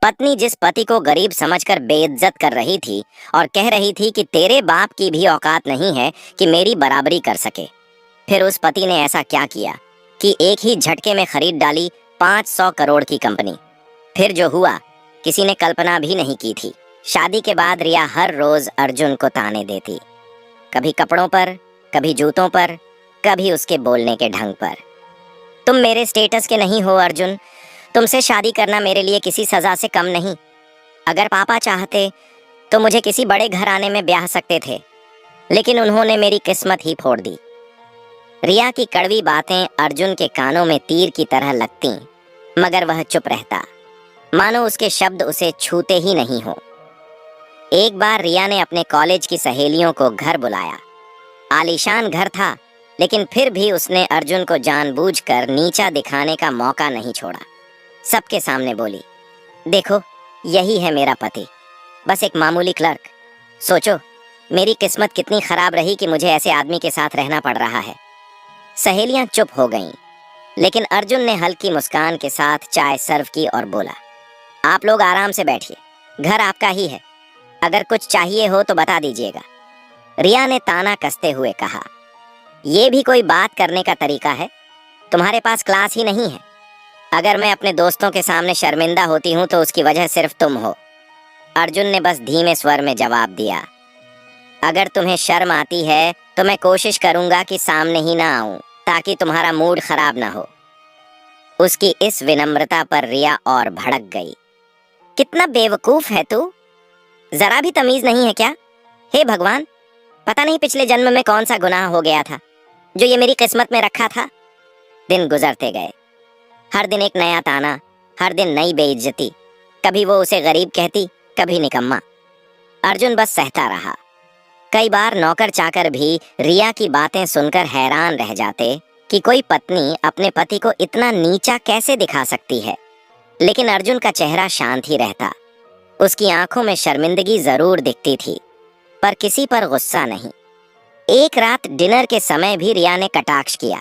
पत्नी जिस पति को गरीब समझकर बेइज्जत कर रही थी और कह रही थी कि तेरे बाप की भी औकात नहीं है कि मेरी बराबरी कर सके, फिर उस पति ने ऐसा क्या किया कि एक ही झटके में खरीद डाली 500 करोड़ की कंपनी। फिर जो हुआ किसी ने कल्पना भी नहीं की थी। शादी के बाद रिया हर रोज अर्जुन को ताने देती, कभी कपड़ों पर, कभी जूतों पर, कभी उसके बोलने के ढंग पर। तुम मेरे स्टेटस के नहीं हो अर्जुन, तुमसे शादी करना मेरे लिए किसी सजा से कम नहीं। अगर पापा चाहते तो मुझे किसी बड़े घराने में ब्याह सकते थे, लेकिन उन्होंने मेरी किस्मत ही फोड़ दी। रिया की कड़वी बातें अर्जुन के कानों में तीर की तरह लगती, मगर वह चुप रहता, मानो उसके शब्द उसे छूते ही नहीं हो। एक बार रिया ने अपने कॉलेज की सहेलियों को घर बुलाया। आलीशान घर था, लेकिन फिर भी उसने अर्जुन को जानबूझकर नीचा दिखाने का मौका नहीं छोड़ा। सबके सामने बोली, देखो यही है मेरा पति, बस एक मामूली क्लर्क। सोचो मेरी किस्मत कितनी खराब रही कि मुझे ऐसे आदमी के साथ रहना पड़ रहा है। सहेलियां चुप हो गईं, लेकिन अर्जुन ने हल्की मुस्कान के साथ चाय सर्व की और बोला, आप लोग आराम से बैठिए, घर आपका ही है, अगर कुछ चाहिए हो तो बता दीजिएगा। रिया ने ताना कसते हुए कहा, ये भी कोई बात करने का तरीका है? तुम्हारे पास क्लास ही नहीं है। अगर मैं अपने दोस्तों के सामने शर्मिंदा होती हूँ तो उसकी वजह सिर्फ तुम हो। अर्जुन ने बस धीमे स्वर में जवाब दिया, अगर तुम्हें शर्म आती है तो मैं कोशिश करूंगा कि सामने ही ना आऊं, ताकि तुम्हारा मूड खराब ना हो। उसकी इस विनम्रता पर रिया और भड़क गई। कितना बेवकूफ है तू, जरा भी तमीज नहीं है क्या? हे भगवान, पता नहीं पिछले जन्म में कौन सा गुनाह हो गया था जो ये मेरी किस्मत में रखा था। दिन गुजरते गए, हर दिन एक नया ताना, हर दिन नई बेइज्जती। कभी वो उसे गरीब कहती, कभी निकम्मा। अर्जुन बस सहता रहा। कई बार नौकर चाकर भी रिया की बातें सुनकर हैरान रह जाते कि कोई पत्नी अपने पति को इतना नीचा कैसे दिखा सकती है, लेकिन अर्जुन का चेहरा शांत ही रहता। उसकी आंखों में शर्मिंदगी जरूर दिखती थी, पर किसी पर गुस्सा नहीं। एक रात डिनर के समय भी रिया ने कटाक्ष किया,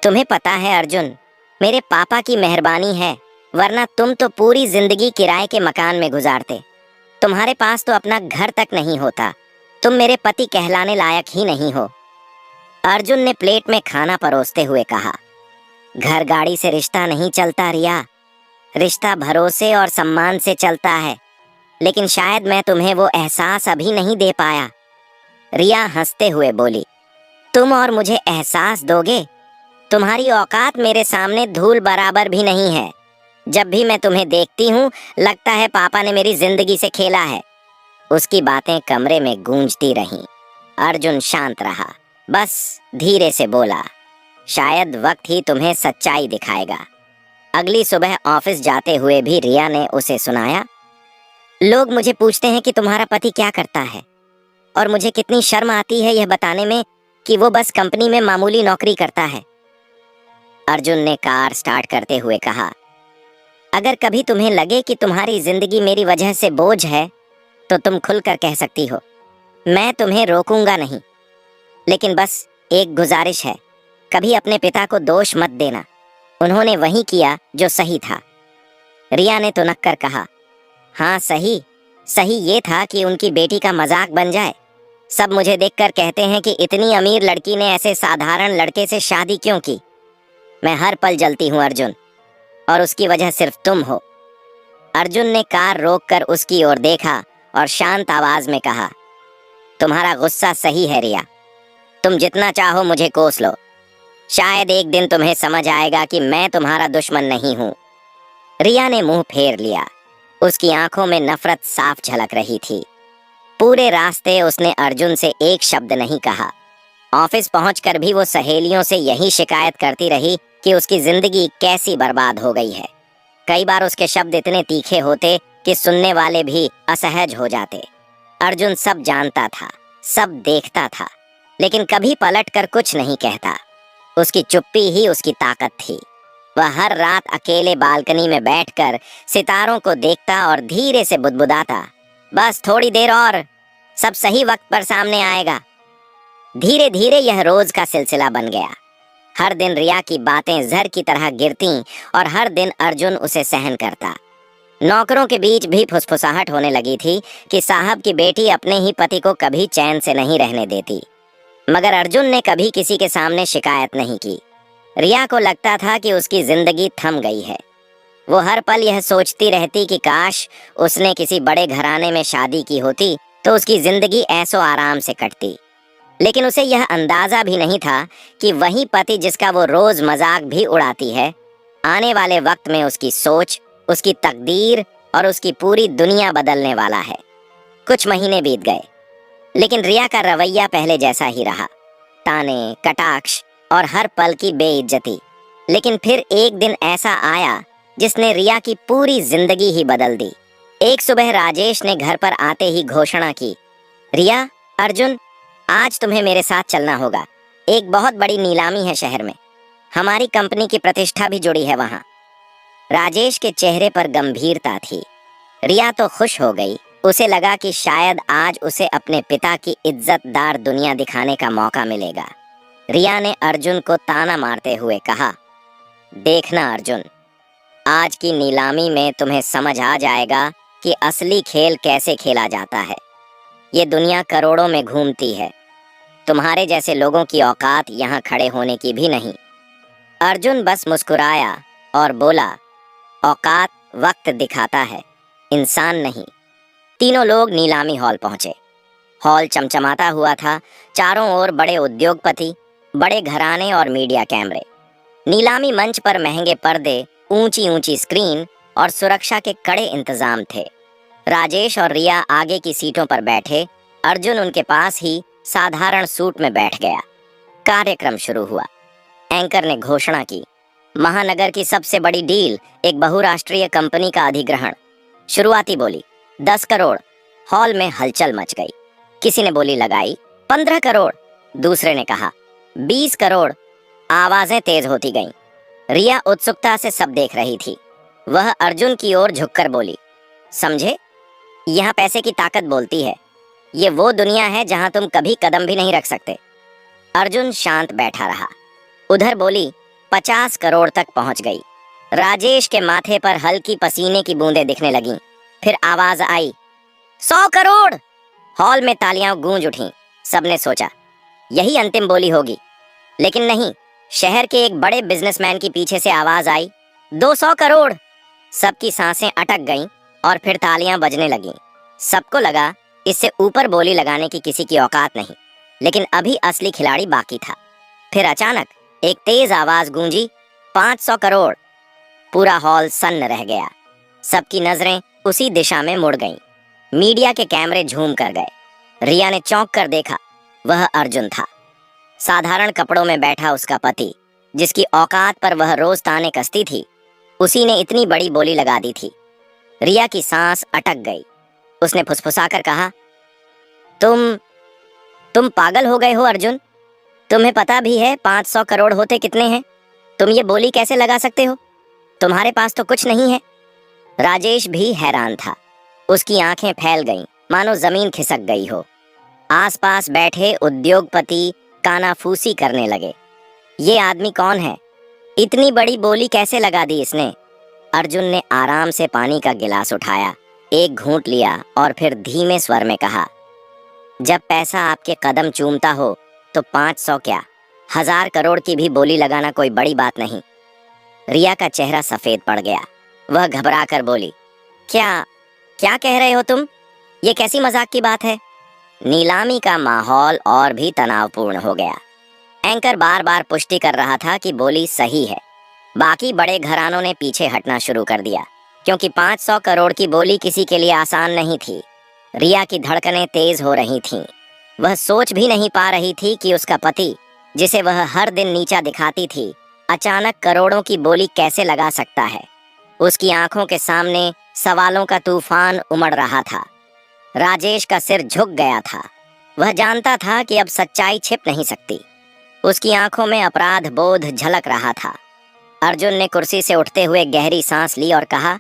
तुम्हें पता है अर्जुन, मेरे पापा की मेहरबानी है, वरना तुम तो पूरी जिंदगी किराए के मकान में गुजारते। तुम्हारे पास तो अपना घर तक नहीं होता, तुम मेरे पति कहलाने लायक ही नहीं हो। अर्जुन ने प्लेट में खाना परोसते हुए कहा, घर गाड़ी से रिश्ता नहीं चलता रिया, रिश्ता भरोसे और सम्मान से चलता है, लेकिन शायद मैं तुम्हें वो एहसास अभी नहीं दे पाया। रिया हंसते हुए बोली, तुम और मुझे एहसास दोगे? तुम्हारी औकात मेरे सामने धूल बराबर भी नहीं है। जब भी मैं तुम्हें देखती हूँ लगता है पापा ने मेरी जिंदगी से खेला है। उसकी बातें कमरे में गूंजती रहीं। अर्जुन शांत रहा, बस धीरे से बोला, शायद वक्त ही तुम्हें सच्चाई दिखाएगा। अगली सुबह ऑफिस जाते हुए भी रिया ने उसे सुनाया, लोग मुझे पूछते हैं कि तुम्हारा पति क्या करता है, और मुझे कितनी शर्म आती है यह बताने में कि वो बस कंपनी में मामूली नौकरी करता है। अर्जुन ने कार स्टार्ट करते हुए कहा, अगर कभी तुम्हें लगे कि तुम्हारी जिंदगी मेरी वजह से बोझ है तो तुम खुलकर कह सकती हो, मैं तुम्हें रोकूंगा नहीं। लेकिन बस एक गुजारिश है, कभी अपने पिता को दोष मत देना, उन्होंने वही किया जो सही था। रिया ने तुनक कर कहा, हाँ सही ये था कि उनकी बेटी का मजाक बन जाए। सब मुझे देखकर कहते हैं कि इतनी अमीर लड़की ने ऐसे साधारण लड़के से शादी क्यों की। मैं हर पल जलती हूँ अर्जुन, और उसकी वजह सिर्फ तुम हो। अर्जुन ने कार रोककर उसकी ओर देखा और शांत आवाज में कहा, तुम्हारा गुस्सा सही है रिया, तुम जितना चाहो मुझे कोस लो, शायद एक दिन तुम्हें समझ आएगा कि मैं तुम्हारा दुश्मन नहीं हूँ। रिया ने मुंह फेर लिया, उसकी आंखों में नफरत साफ झलक रही थी। पूरे रास्ते उसने अर्जुन से एक शब्द नहीं कहा। ऑफिस पहुंचकर भी वो सहेलियों से यही शिकायत करती रही कि उसकी जिंदगी कैसी बर्बाद हो गई है। कई बार उसके शब्द इतने तीखे होते कि सुनने वाले भी असहज हो जाते। अर्जुन सब जानता था, सब देखता था, लेकिन कभी पलटकर कुछ नहीं कहता। उसकी चुप्पी ही उसकी ताकत थी। वह हर रात अकेले बालकनी में बैठकर सितारों को देखता और धीरे से बुदबुदाता, बस थोड़ी देर और, सब सही वक्त पर सामने आएगा। धीरे धीरे यह रोज का सिलसिला बन गया। हर दिन रिया की बातें जहर की तरह गिरती और हर दिन अर्जुन उसे सहन करता। नौकरों के बीच भी फुसफुसाहट होने लगी थी कि साहब की बेटी अपने ही पति को कभी चैन से नहीं रहने देती। मगर अर्जुन ने कभी किसी के सामने शिकायत नहीं की। रिया को लगता था कि उसकी जिंदगी थम गई है। वो हर पल यह सोचती रहती कि काश उसने किसी बड़े घराने में शादी की होती तो उसकी जिंदगी ऐसो आराम से कटती। लेकिन उसे यह अंदाजा भी नहीं था कि वही पति जिसका वो रोज मजाक भी उड़ाती है, आने वाले वक्त में उसकी सोच, उसकी तकदीर और उसकी पूरी दुनिया बदलने वाला है। कुछ महीने बीत गए, लेकिन रिया का रवैया पहले जैसा ही रहा। ताने, कटाक्ष और हर पल की बेइज्जती। लेकिन फिर एक दिन ऐसा आया जिसने रिया की पूरी जिंदगी ही बदल दी। एक सुबह राजेश ने घर पर आते ही घोषणा की, रिया, अर्जुन, आज तुम्हें मेरे साथ चलना होगा। एक बहुत बड़ी नीलामी है शहर में। हमारी कंपनी की प्रतिष्ठा भी जुड़ी है वहाँ। राजेश के चेहरे पर गंभीरता थी। रिया तो खुश हो गई। उसे लगा कि शायद आज उसे अपने पिता की इज्जतदार दुनिया दिखाने का मौका मिलेगा। रिया ने अर्जुन को ताना मारते हुए कहा, देखना अर्जुन, आज की नीलामी में तुम्हें समझ आ जाएगा कि असली खेल कैसे खेला जाता है। ये दुनिया करोड़ों में घूमती है। तुम्हारे जैसे लोगों की औकात यहाँ खड़े होने की भी नहीं। अर्जुन बस मुस्कुराया और बोला, औकात वक्त दिखाता है, इंसान नहीं। तीनों लोग नीलामी हॉल पहुंचे। हॉल चमचमाता हुआ था। चारों ओर बड़े उद्योगपति, बड़े घराने और मीडिया कैमरे। नीलामी मंच पर महंगे पर्दे, ऊंची ऊंची स्क्रीन और सुरक्षा के कड़े इंतजाम थे। राजेश और रिया आगे की सीटों पर बैठे। अर्जुन उनके पास ही साधारण सूट में बैठ गया। कार्यक्रम शुरू हुआ। एंकर ने घोषणा की, महानगर की सबसे बड़ी डील, एक बहुराष्ट्रीय कंपनी का अधिग्रहण। शुरुआती बोली 10 करोड़। हॉल में हलचल मच गई। किसी ने बोली लगाई 15 करोड़। दूसरे ने कहा 20 करोड़। आवाजें तेज होती गईं। रिया उत्सुकता से सब देख रही थी। वह अर्जुन की ओर झुककर बोली, समझे, यहाँ पैसे की ताकत बोलती है। ये वो दुनिया है जहाँ तुम कभी कदम भी नहीं रख सकते। अर्जुन शांत बैठा रहा। उधर बोली 50 करोड़ तक पहुंच गई। राजेश के माथे पर हल्की पसीने की बूंदें दिखने लगीं। फिर आवाज आई 100 करोड़। हॉल में तालियां गूंज उठीं। सबने सोचा यही अंतिम बोली होगी, लेकिन नहीं। शहर के एक बड़े बिजनेसमैन की पीछे से आवाज आई 200 करोड़। सबकी सांसें अटक गईं और फिर तालियां बजने लगीं। सबको लगा इससे ऊपर बोली लगाने की किसी की औकात नहीं, लेकिन अभी असली खिलाड़ी बाकी था। फिर अचानक एक तेज आवाज गूंजी 500 करोड़। पूरा हॉल सन्न रह गया। सबकी नजरें उसी दिशा में मुड़ गईं। मीडिया के कैमरे झूम कर गए। रिया ने चौंक कर देखा, वह अर्जुन था। साधारण कपड़ों में बैठा उसका पति, जिसकी औकात पर वह रोज ताने कसती थी, उसी ने इतनी बड़ी बोली लगा दी थी। रिया की सांस अटक गई। उसने फुसफुसाकर कहा, तुम पागल हो गए हो अर्जुन। तुम्हें पता भी है 500 करोड़ होते कितने हैं? तुम ये बोली कैसे लगा सकते हो? तुम्हारे पास तो कुछ नहीं है। राजेश भी हैरान था। उसकी आंखें फैल गईं, मानो जमीन खिसक गई हो। आसपास बैठे उद्योगपति कानाफूसी करने लगे। ये आदमी कौन है? इतनी बड़ी बोली कैसे लगा दी इसने? अर्जुन ने आराम से पानी का गिलास उठाया, एक घूंट लिया और फिर धीमे स्वर में कहा, जब पैसा आपके कदम चूमता हो तो 500 क्या, 1000 करोड़ की भी बोली लगाना कोई बड़ी बात नहीं। रिया का चेहरा सफेद पड़ गया। वह घबरा कर बोली, क्या कह रहे हो तुम? ये कैसी मजाक की बात है? नीलामी का माहौल और भी तनावपूर्ण हो गया। एंकर बार बार पुष्टि कर रहा था कि बोली सही है। बाकी बड़े घरानों ने पीछे हटना शुरू कर दिया, क्योंकि 500 करोड़ की बोली किसी के लिए आसान नहीं थी। रिया की धड़कनें तेज हो रही थीं। वह सोच भी नहीं पा रही थी कि उसका पति, जिसे वह हर दिन नीचा दिखाती थी, अचानक करोड़ों की बोली कैसे लगा सकता है। उसकी आंखों के सामने सवालों का तूफान उमड़ रहा था। राजेश का सिर झुक गया था। वह जानता था कि अब सच्चाई छिप नहीं सकती। उसकी आंखों में अपराध बोध झलक रहा था। अर्जुन ने कुर्सी से उठते हुए गहरी सांस ली और कहा,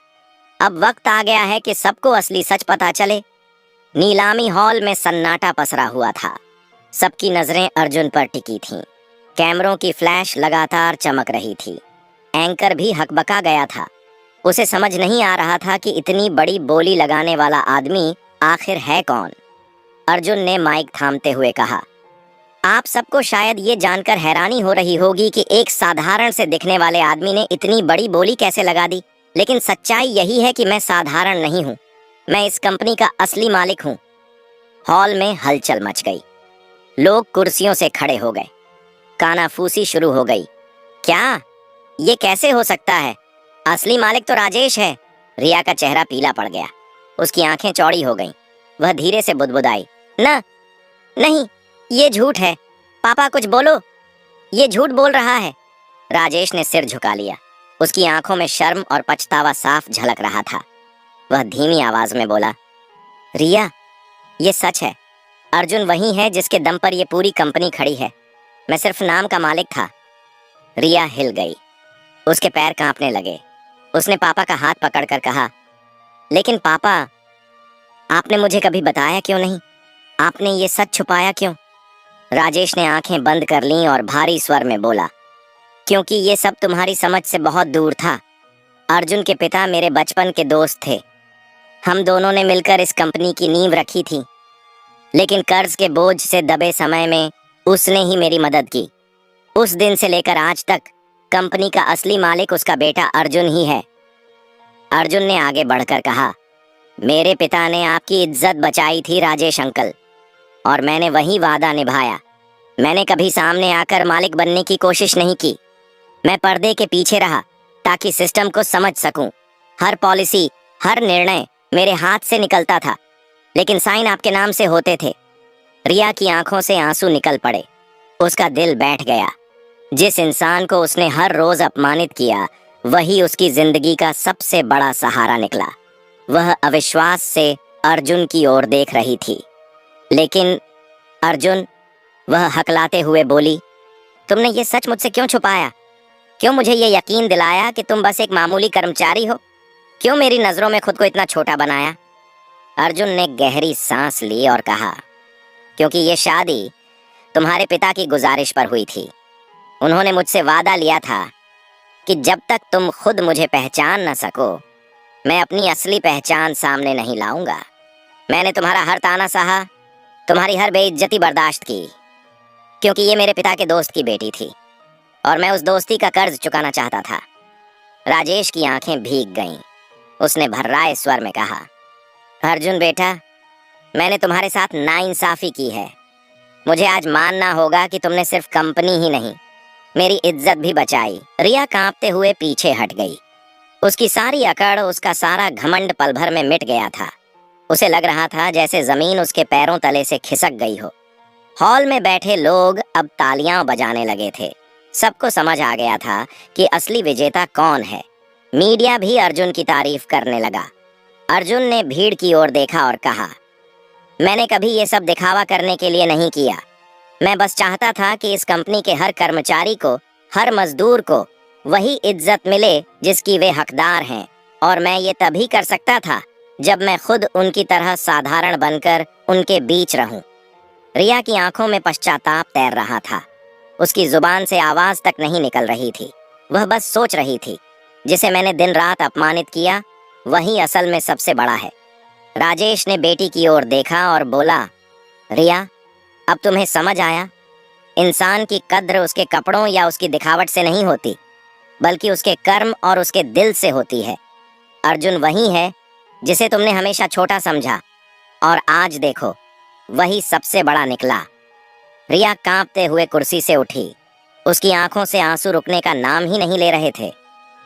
अब वक्त आ गया है कि सबको असली सच पता चले। नीलामी हॉल में सन्नाटा पसरा हुआ था। सबकी नजरें अर्जुन पर टिकी थीं। कैमरों की फ्लैश लगातार चमक रही थी। एंकर भी हकबका गया था। उसे समझ नहीं आ रहा था कि इतनी बड़ी बोली लगाने वाला आदमी आखिर है कौन। अर्जुन ने माइक थामते हुए कहा, आप सबको शायद ये जानकर हैरानी हो रही होगी कि एक साधारण से दिखने वाले आदमी ने इतनी बड़ी बोली कैसे लगा दी, लेकिन सच्चाई यही है कि मैं साधारण नहीं हूँ। मैं इस कंपनी का असली मालिक हूँ। हॉल में हलचल मच गई। लोग कुर्सियों से खड़े हो गए। कानाफूसी शुरू हो गई। क्या ये कैसे हो सकता है? असली मालिक तो राजेश है। रिया का चेहरा पीला पड़ गया। उसकी आंखें चौड़ी हो गईं। वह धीरे से बुदबुदाई, नहीं, ये झूठ है। पापा कुछ बोलो, ये झूठ बोल रहा है। राजेश ने सिर झुका लिया। उसकी आंखों में शर्म और पछतावा साफ झलक रहा था। वह धीमी आवाज में बोला, रिया, ये सच है। अर्जुन वही है जिसके दम पर यह पूरी कंपनी खड़ी है। मैं सिर्फ नाम का मालिक था। रिया हिल गई। उसके पैर कांपने लगे। उसने पापा का हाथ पकड़कर कहा, लेकिन पापा, आपने मुझे कभी बताया क्यों नहीं? आपने ये सच छुपाया क्यों? राजेश ने आंखें बंद कर लीं और भारी स्वर में बोला, क्योंकि ये सब तुम्हारी समझ से बहुत दूर था। अर्जुन के पिता मेरे बचपन के दोस्त थे। हम दोनों ने मिलकर इस कंपनी की नींव रखी थी, लेकिन कर्ज के बोझ से दबे समय में उसने ही मेरी मदद की। उस दिन से लेकर आज तक कंपनी का असली मालिक उसका बेटा अर्जुन ही है। अर्जुन ने आगे बढ़कर कहा, मेरे पिता ने आपकी इज्जत बचाई थी राजेश अंकल, और मैंने वही वादा निभाया। मैंने कभी सामने आकर मालिक बनने की कोशिश नहीं की। मैं पर्दे के पीछे रहा ताकि सिस्टम को समझ सकूं। हर पॉलिसी, हर निर्णय मेरे हाथ से निकलता था, लेकिन साइन आपके नाम से होते थे। रिया की आंखों से आंसू निकल पड़े। उसका दिल बैठ गया। जिस इंसान को उसने हर रोज अपमानित किया, वही उसकी जिंदगी का सबसे बड़ा सहारा निकला। वह अविश्वास से अर्जुन की ओर देख रही थी। लेकिन अर्जुन, वह हकलाते हुए बोली, तुमने ये सच मुझसे क्यों छुपाया? क्यों मुझे ये यकीन दिलाया कि तुम बस एक मामूली कर्मचारी हो? क्यों मेरी नजरों में खुद को इतना छोटा बनाया? अर्जुन ने गहरी सांस ली और कहा, क्योंकि ये शादी तुम्हारे पिता की गुजारिश पर हुई थी। उन्होंने मुझसे वादा लिया था कि जब तक तुम खुद मुझे पहचान न सको, मैं अपनी असली पहचान सामने नहीं लाऊंगा। मैंने तुम्हारा हर ताना सहा, तुम्हारी हर बेइज्जती बर्दाश्त की, क्योंकि ये मेरे पिता के दोस्त की बेटी थी और मैं उस दोस्ती का कर्ज चुकाना चाहता था। राजेश की आंखें भीग गईं। उसने भर्राए स्वर में कहा, अर्जुन बेटा, मैंने तुम्हारे साथ नाइंसाफी की है। मुझे आज मानना होगा कि तुमने सिर्फ कंपनी ही नहीं, मेरी इज्जत भी बचाई। रिया कांपते हुए पीछे हट गई। उसकी सारी अकड़, उसका सारा घमंड पल भर में मिट गया था। उसे लग रहा था जैसे जमीन उसके पैरों तले से खिसक गई हो। हॉल में बैठे लोग अब तालियां बजाने लगे थे। सबको समझ आ गया था कि असली विजेता कौन है। मीडिया भी अर्जुन की तारीफ करने लगा। अर्जुन ने भीड़ की ओर देखा और कहा, मैंने कभी ये सब दिखावा करने के लिए नहीं किया। मैं बस चाहता था कि इस कंपनी के हर कर्मचारी को, हर मजदूर को वही इज्जत मिले जिसकी वे हकदार हैं, और मैं ये तभी कर सकता था जब मैं खुद उनकी तरह साधारण बनकर उनके बीच रहूं। रिया की आंखों में पश्चाताप तैर रहा था। उसकी जुबान से आवाज तक नहीं निकल रही थी। वह बस सोच रही थी, जिसे मैंने दिन रात अपमानित किया, वही असल में सबसे बड़ा है। राजेश ने बेटी की ओर देखा और बोला, रिया, अब तुम्हें समझ आया? इंसान की कद्र उसके कपड़ों या उसकी दिखावट से नहीं होती, बल्कि उसके कर्म और उसके दिल से होती है। अर्जुन वही है जिसे तुमने हमेशा छोटा समझा, और आज देखो, वही सबसे बड़ा निकला। रिया कांपते हुए कुर्सी से उठी। उसकी आंखों से आंसू रुकने का नाम ही नहीं ले रहे थे।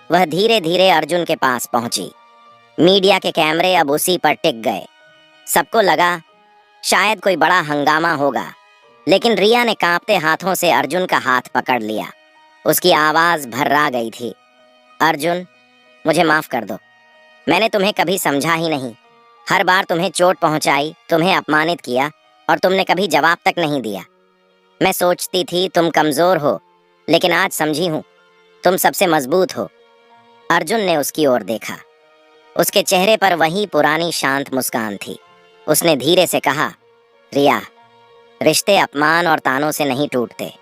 वह धीरे धीरे अर्जुन के पास पहुंची। मीडिया के कैमरे अब उसी पर टिक गए। सबको लगा शायद कोई बड़ा हंगामा होगा, लेकिन रिया ने कांपते हाथों से अर्जुन का हाथ पकड़ लिया। उसकी आवाज भर्रा गई थी, अर्जुन, मुझे माफ कर दो। मैंने तुम्हें कभी समझा ही नहीं। हर बार तुम्हें चोट पहुंचाई, तुम्हें अपमानित किया, और तुमने कभी जवाब तक नहीं दिया। मैं सोचती थी तुम कमजोर हो, लेकिन आज समझी हूं तुम सबसे मजबूत हो। अर्जुन ने उसकी ओर देखा। उसके चेहरे पर वही पुरानी शांत मुस्कान थी। उसने धीरे से कहा, रिया, रिश्ते अपमान और तानों से नहीं टूटते।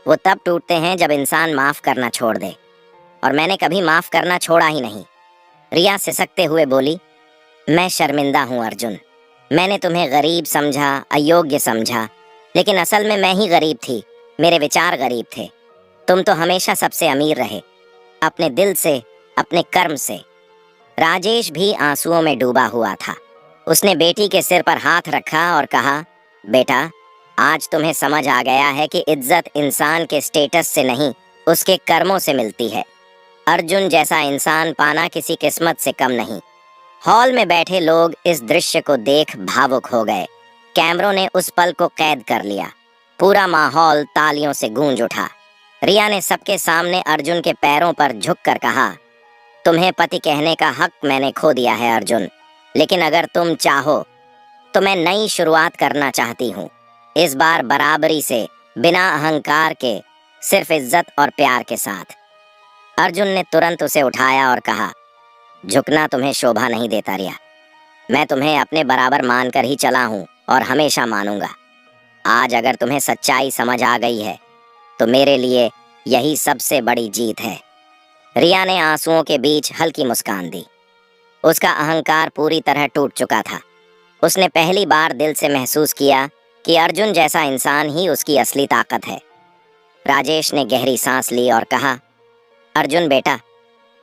वो तब टूटते हैं जब इंसान माफ करना छोड़ दे, और मैंने कभी माफ करना छोड़ा ही नहीं। रिया सिसकते हुए बोली, मैं शर्मिंदा हूँ अर्जुन। मैंने तुम्हें गरीब समझा, अयोग्य समझा, लेकिन असल में मैं ही गरीब थी। मेरे विचार गरीब थे। तुम तो हमेशा सबसे अमीर रहे, अपने दिल से, अपने कर्म से। राजेश भी आंसुओं में डूबा हुआ था। उसने बेटी के सिर पर हाथ रखा और कहा, बेटा, आज तुम्हें समझ आ गया है कि इज्जत इंसान के स्टेटस से नहीं, उसके कर्मों से मिलती है। अर्जुन जैसा इंसान पाना किसी किस्मत से कम नहीं। हॉल में बैठे लोग इस दृश्य को देख भावुक हो गए। कैमरों ने उस पल को कैद कर लिया। पूरा माहौल तालियों से गूंज उठा। रिया ने सबके सामने अर्जुन के पैरों पर झुककर कहा, तुम्हें पति कहने का हक मैंने खो दिया है अर्जुन, लेकिन अगर तुम चाहो तो मैं नई शुरुआत करना चाहती हूँ। इस बार बराबरी से, बिना अहंकार के, सिर्फ इज्जत और प्यार के साथ। अर्जुन ने तुरंत उसे उठाया और कहा, झुकना तुम्हें शोभा नहीं देता रिया। मैं तुम्हें अपने बराबर मानकर ही चला हूँ और हमेशा मानूंगा। आज अगर तुम्हें सच्चाई समझ आ गई है तो मेरे लिए यही सबसे बड़ी जीत है। रिया ने आंसुओं के बीच हल्की मुस्कान दी। उसका अहंकार पूरी तरह टूट चुका था। उसने पहली बार दिल से महसूस किया कि अर्जुन जैसा इंसान ही उसकी असली ताकत है। राजेश ने गहरी सांस ली और कहा, अर्जुन बेटा,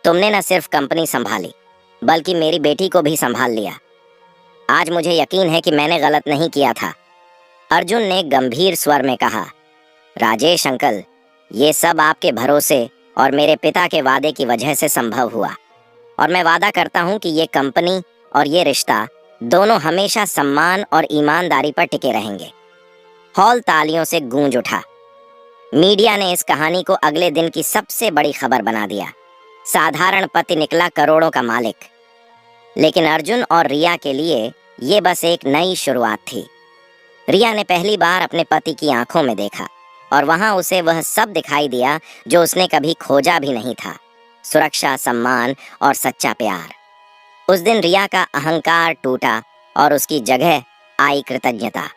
तुमने न सिर्फ कंपनी संभाली बल्कि मेरी बेटी को भी संभाल लिया। आज मुझे यकीन है कि मैंने गलत नहीं किया था। अर्जुन ने गंभीर स्वर में कहा, राजेश अंकल, ये सब आपके भरोसे और मेरे पिता के वादे की वजह से संभव हुआ, और मैं वादा करता हूँ कि ये कंपनी और ये रिश्ता दोनों हमेशा सम्मान और ईमानदारी पर टिके रहेंगे। हॉल तालियों से गूंज उठा। मीडिया ने इस कहानी को अगले दिन की सबसे बड़ी खबर बना दिया। साधारण पति निकला करोड़ों का मालिक। लेकिन अर्जुन और रिया के लिए ये बस एक नई शुरुआत थी। रिया ने पहली बार अपने पति की आंखों में देखा और वहां उसे वह सब दिखाई दिया जो उसने कभी खोजा भी नहीं था, सुरक्षा, सम्मान और सच्चा प्यार। उस दिन रिया का अहंकार टूटा और उसकी जगह आई कृतज्ञता।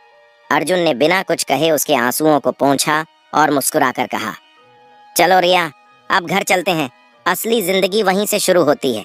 अर्जुन ने बिना कुछ कहे उसके आंसुओं को पोंछा और मुस्कुराकर कहा, चलो रिया, अब घर चलते हैं। असली जिंदगी वहीं से शुरू होती है।